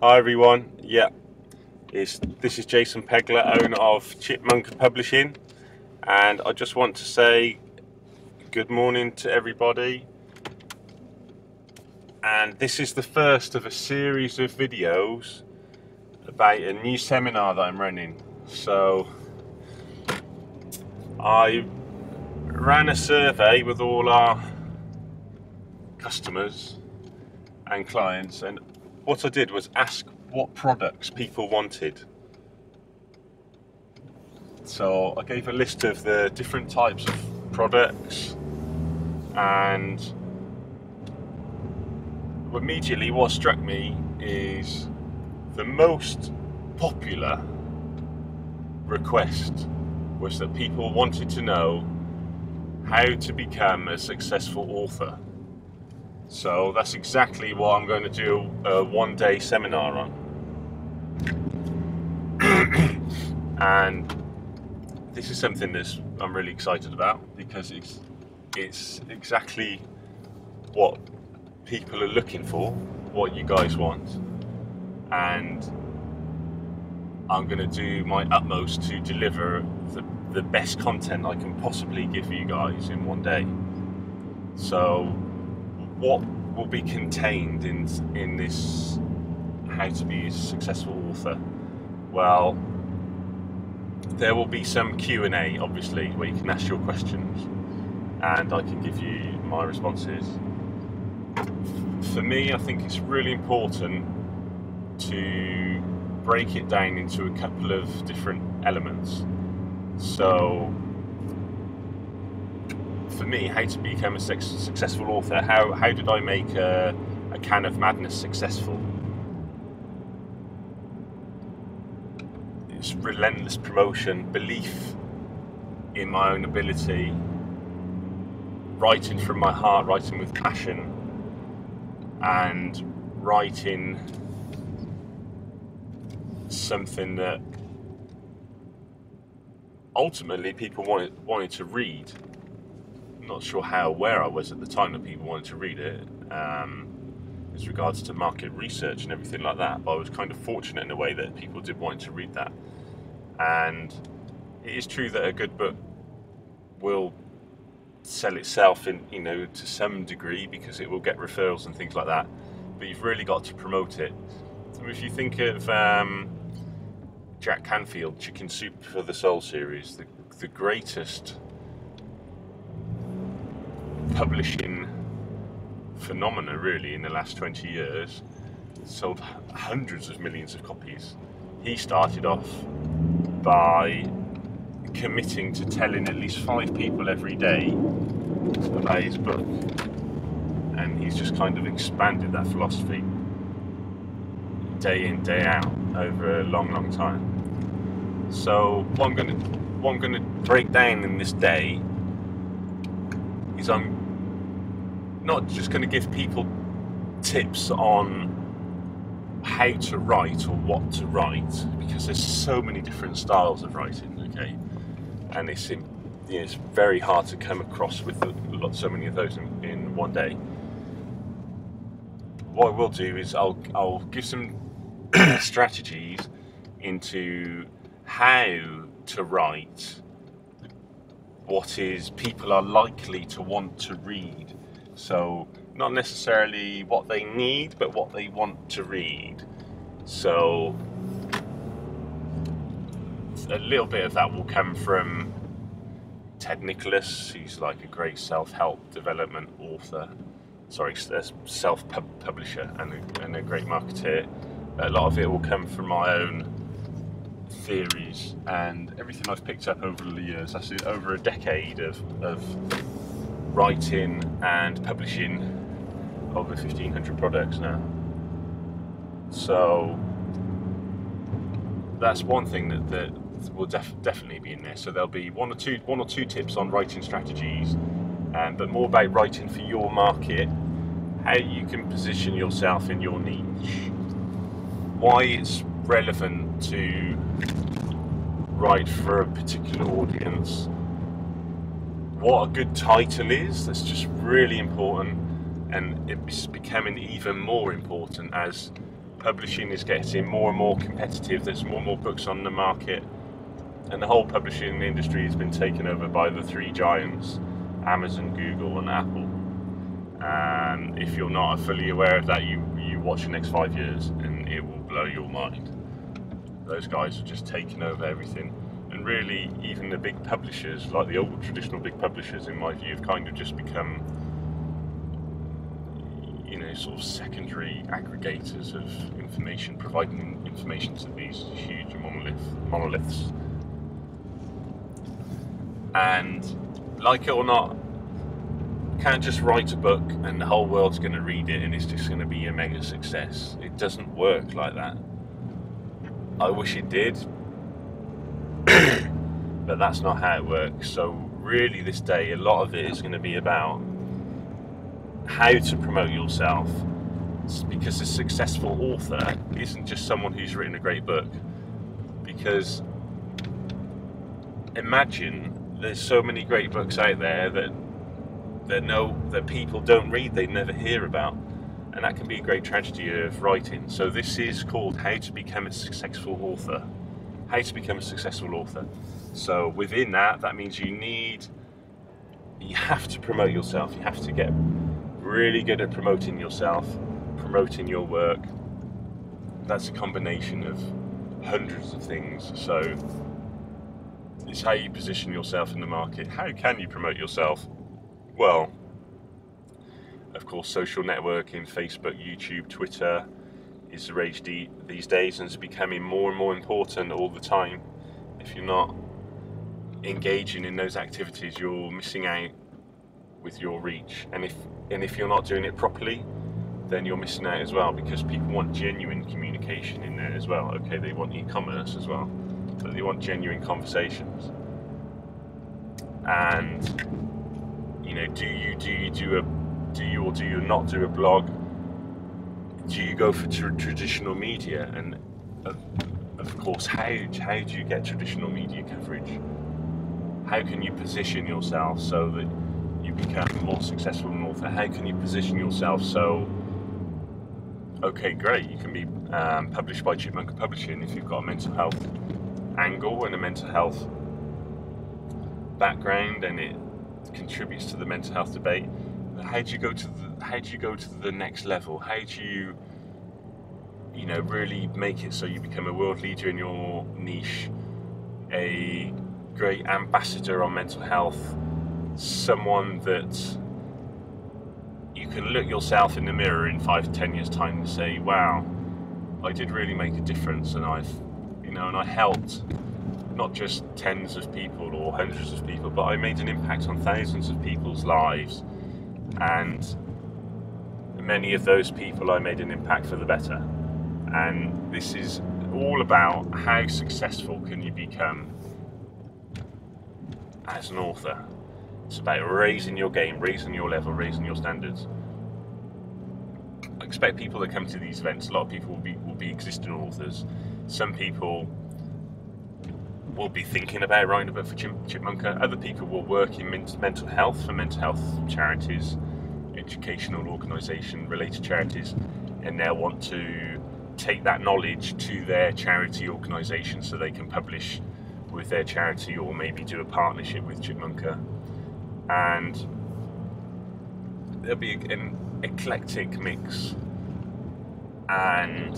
Hi everyone. This is Jason Pegler, owner of Chipmunk Publishing, and I just want to say good morning to everybody. And this is the first of a series of videos about a new seminar that I'm running. So I ran a survey with all our customers and clients, and what I did was ask what products people wanted. So I gave a list of the different types of products, and immediately what struck me is the most popular request was that people wanted to know how to become a successful author. So that's exactly what I'm going to do a one-day seminar on. And this is something that I'm really excited about because it's exactly what people are looking for, what you guys want, and I'm going to do my utmost to deliver the best content I can possibly give you guys in one day. So what will be contained in this how to be a successful author? Well, there will be some Q&A, obviously, where you can ask your questions and I can give you my responses. For me, I think it's really important to break it down into a couple of different elements. So for me, how to become a successful author, how did I make a Can of Madness successful? It's relentless promotion, belief in my own ability, writing from my heart, writing with passion, and writing something that ultimately people wanted to read. I'm not sure how aware I was at the time that people wanted to read it, as regards to market research and everything like that, but I was kind of fortunate in a way that people did want to read that. And it is true that a good book will sell itself to some degree because it will get referrals and things like that, but you've really got to promote it. So if you think of Jack Canfield, Chicken Soup for the Soul series, the greatest publishing phenomena really in the last 20 years, sold hundreds of millions of copies. He started off by committing to telling at least 5 people every day about his book, and he's just kind of expanded that philosophy day in, day out over a long time. So what I'm going to break down in this day is I'm not just going to give people tips on how to write or what to write, because there's so many different styles of writing, okay, and it's very hard to come across with so many of those in one day. What I will do is I'll give some strategies into how to write what is people are likely to want to read. So not necessarily what they need, but what they want to read. So a little bit of that will come from Ted Nicholas, who's like a great self-help development author, self-publisher and a great marketeer. A lot of it will come from my own theories and everything I've picked up over the years. That's over a decade of writing and publishing over 1,500 products now. So that's one thing that will definitely be in there. So there'll be one or two tips on writing strategies, but more about writing for your market, how you can position yourself in your niche, why it's relevant to write for a particular audience, what a good title is. That's just really important, and it's becoming even more important as publishing is getting more and more competitive. There's more and more books on the market, and the whole publishing industry has been taken over by the three giants: Amazon, Google, and Apple. And if you're not fully aware of that, you watch the next 5 years, and it will blow your mind. Those guys are just taking over everything. And really, even the big publishers, like the old traditional big publishers, in my view, have kind of just become, sort of secondary aggregators of information, providing information to these huge monoliths. And like it or not, you can't just write a book and the whole world's going to read it and it's just going to be a mega success. It doesn't work like that. I wish it did, but that's not how it works. So really this day, a lot of it is going to be about how to promote yourself, because a successful author isn't just someone who's written a great book. Because imagine there's so many great books out there that people don't read, they never hear about, and that can be a great tragedy of writing. So this is called How to Become a Successful Author. How to become a successful author. So within that means you have to promote yourself. You have to get really good at promoting yourself, promoting your work. That's a combination of hundreds of things. So it's how you position yourself in the market. How can you promote yourself? Well, of course, social networking, Facebook, YouTube, Twitter is the rage these days, and it's becoming more and more important all the time. If you're not engaging in those activities, you're missing out with your reach. And if you're not doing it properly, then you're missing out as well, because people want genuine communication in there as well. Okay, they want e-commerce as well, but they want genuine conversations. And do you or do you not do a blog? Do you go for traditional media? And of course, how do you get traditional media coverage? How can you position yourself so that you become more successful an author? How can you position yourself so, okay, great, you can be published by Chipmunka Publishing if you've got a mental health angle and a mental health background, and it contributes to the mental health debate. But how do you go to the next level? How do you really make it so you become a world leader in your niche, a great ambassador on mental health, someone that you can look yourself in the mirror in 5-10 years time and say, wow, I did really make a difference, and I helped not just tens of people or hundreds of people, but I made an impact on thousands of people's lives, and many of those people I made an impact for the better. And this is all about how successful can you become as an author. It's about raising your game, raising your level, raising your standards. I expect people that come to these events, a lot of people will be existing authors. Some people will be thinking about writing a book for Chipmunka. Other people will work in mental health, for mental health charities, educational organisation related charities, and they'll want to take that knowledge to their charity organisation so they can publish with their charity, or maybe do a partnership with Chipmunka. And there'll be an eclectic mix, and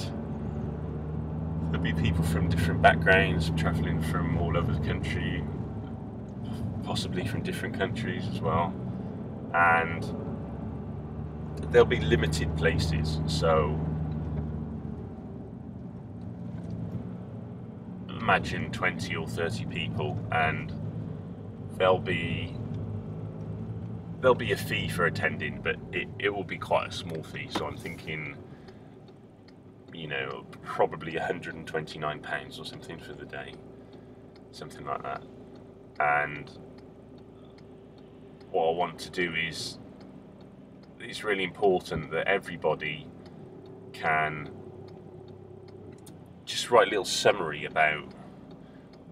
there'll be people from different backgrounds, travelling from all over the country, possibly from different countries as well. And there'll be limited places, so imagine 20 or 30 people, and there'll be a fee for attending, but it will be quite a small fee. So I'm thinking, probably £129 or something for the day, something like that. And what I want to do is, it's really important that everybody can just write a little summary about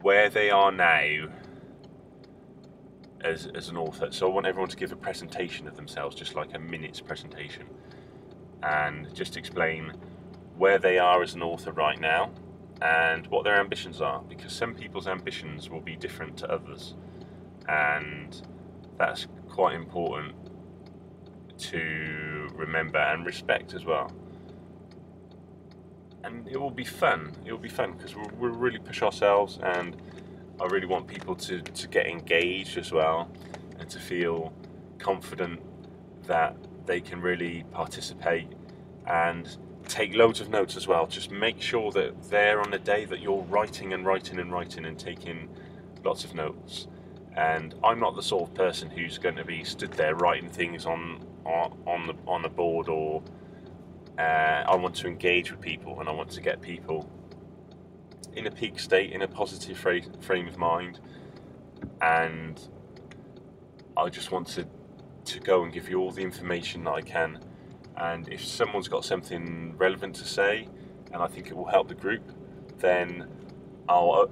where they are now as an author. So I want everyone to give a presentation of themselves, just like a minute's presentation, and just explain where they are as an author right now and what their ambitions are, because some people's ambitions will be different to others, and that's quite important to remember and respect as well. And it will be fun. It will be fun because we'll really push ourselves, and I really want people to get engaged as well, and to feel confident that they can really participate and take loads of notes as well. Just make sure that there on the day that you're writing and writing and writing and taking lots of notes. And I'm not the sort of person who's going to be stood there writing things on the board, or I want to engage with people, and I want to get people in a peak state, in a positive frame of mind, and I just want to go and give you all the information that I can. And if someone's got something relevant to say, and I think it will help the group, then I'll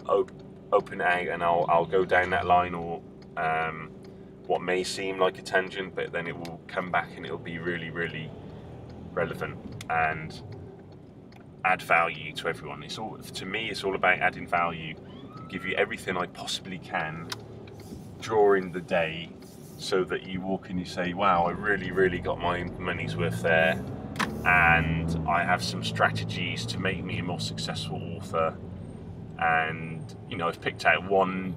open it out, and I'll go down that line, or what may seem like a tangent, but then it will come back and it'll be really, really relevant and add value to everyone. To me, it's all about adding value, give you everything I possibly can during the day, so that you walk in, you say, wow, I really got my money's worth there, and I have some strategies to make me a more successful author. And I've picked out one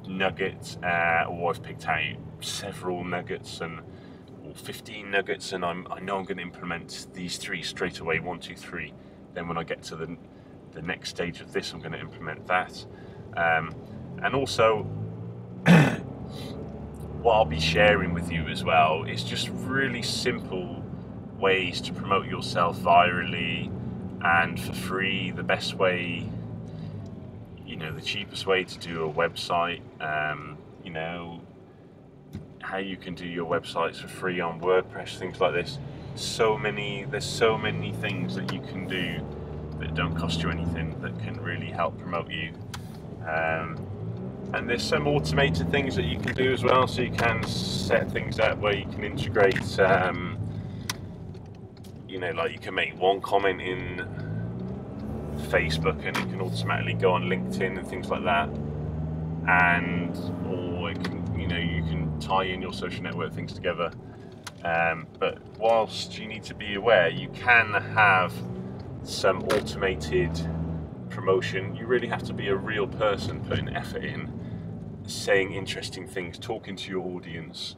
nugget, or I've picked out several nuggets, or 15 nuggets, and I know I'm going to implement these 3 straight away, 1, 2, 3. Then when I get to the next stage of this, I'm going to implement that. And also, what I'll be sharing with you as well is just really simple ways to promote yourself virally and for free. The best way, the cheapest way to do a website, how you can do your websites for free on WordPress, things like this. There's so many things that you can do that don't cost you anything, that can really help promote you. And there's some automated things that you can do as well, so you can set things up where you can integrate, like you can make one comment in Facebook and it can automatically go on LinkedIn and things like that, or it can, you can tie in your social network things together. But whilst you need to be aware, you can have some automated promotion. You really have to be a real person, putting effort in, saying interesting things, talking to your audience,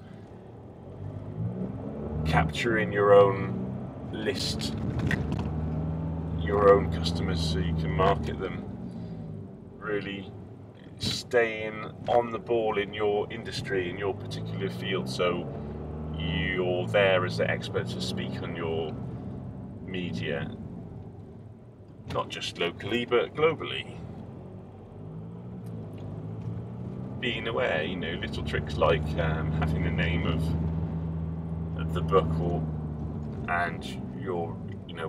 capturing your own list, your own customers, so you can market them. Really staying on the ball in your industry, in your particular field, so you're there as the expert to speak on your media, not just locally but globally. Being aware, little tricks like having the name of the book and your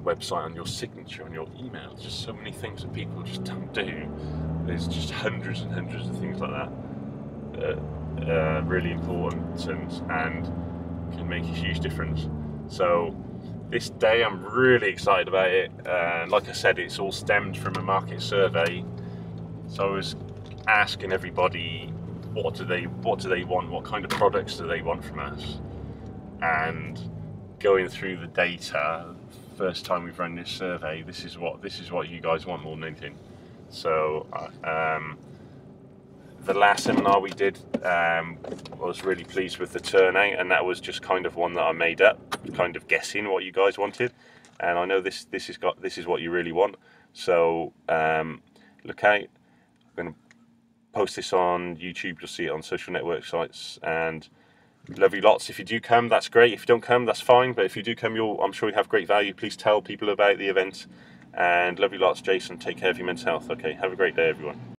website on your signature, on your email. Just so many things that people just don't do. There's just hundreds and hundreds of things like that are really important and can make a huge difference. So this day I'm really excited about it. Like I said, it's all stemmed from a market survey. So I was asking everybody, what do they want? What kind of products do they want from us? And going through the data, first time we've run this survey, this is what you guys want more than anything. So the last seminar we did, I was really pleased with the turnout, and that was just kind of one that I made up, kind of guessing what you guys wanted. And I know this is what you really want. So look out. I'm going to post this on YouTube. You'll see it on social network sites. And love you lots. If you do come, that's great. If you don't come, that's fine. But if you do come, I'm sure you'll have great value. Please tell people about the event. And love you lots, Jason. Take care of your mental health. Okay, have a great day, everyone.